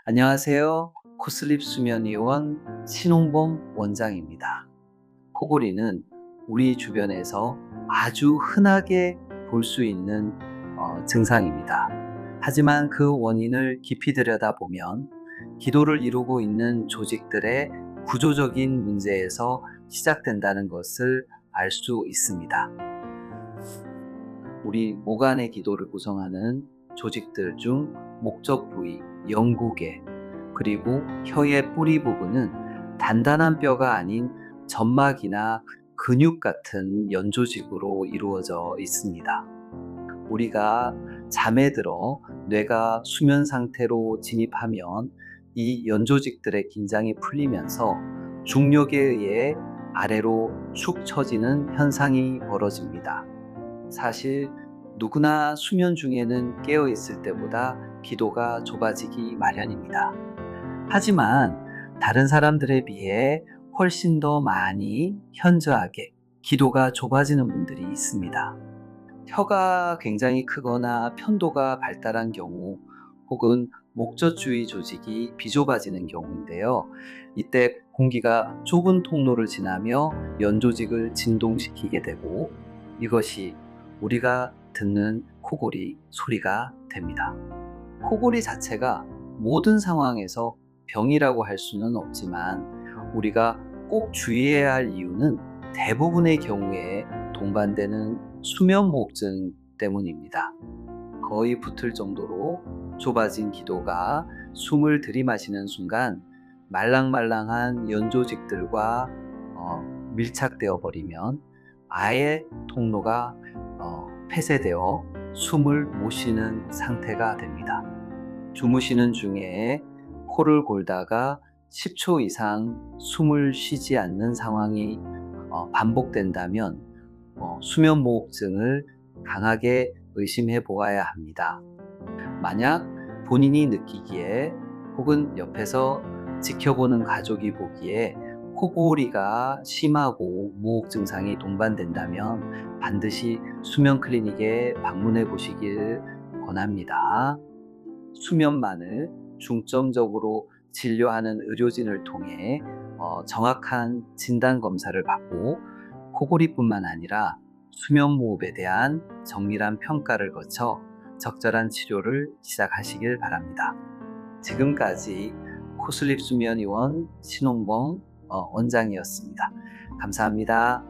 안녕하세요. 코슬립 수면의원 신홍범 원장입니다. 코골이는 우리 주변에서 아주 흔하게 볼 수 있는 증상입니다. 하지만 그 원인을 깊이 들여다보면 기도를 이루고 있는 조직들의 구조적인 문제에서 시작된다는 것을 알 수 있습니다. 우리 모간의 기도를 구성하는 조직들 중 목적 부위, 영구계, 그리고 혀의 뿌리 부분은 단단한 뼈가 아닌 점막이나 근육 같은 연조직으로 이루어져 있습니다. 우리가 잠에 들어 뇌가 수면 상태로 진입하면 이 연조직들의 긴장이 풀리면서 중력에 의해 아래로 축 처지는 현상이 벌어집니다. 사실 누구나 수면 중에는 깨어 있을 때보다 기도가 좁아지기 마련입니다. 하지만 다른 사람들에 비해 훨씬 더 많이 현저하게 기도가 좁아지는 분들이 있습니다. 혀가 굉장히 크거나 편도가 발달한 경우 혹은 목젖주위 조직이 비좁아지는 경우인데요. 이때 공기가 좁은 통로를 지나며 연조직을 진동시키게 되고 이것이 우리가 듣는 코골이 소리가 됩니다. 코골이 자체가 모든 상황에서 병이라고 할 수는 없지만 우리가 꼭 주의해야 할 이유는 대부분의 경우에 동반되는 수면무호흡증 때문입니다. 거의 붙을 정도로 좁아진 기도가 숨을 들이마시는 순간 말랑말랑한 연조직들과 밀착되어 버리면 아예 통로가 폐쇄되어 숨을 못 쉬는 상태가 됩니다. 주무시는 중에 코를 골다가 10초 이상 숨을 쉬지 않는 상황이 반복된다면 수면무호흡증을 강하게 의심해 보아야 합니다. 만약 본인이 느끼기에 혹은 옆에서 지켜보는 가족이 보기에 코골이가 심하고 무호흡 증상이 동반된다면 반드시 수면 클리닉에 방문해 보시길 권합니다. 수면만을 중점적으로 진료하는 의료진을 통해 정확한 진단 검사를 받고 코골이뿐만 아니라 수면무호흡에 대한 정밀한 평가를 거쳐 적절한 치료를 시작하시길 바랍니다. 지금까지 코슬립 수면의원 신홍범 원장이었습니다. 감사합니다.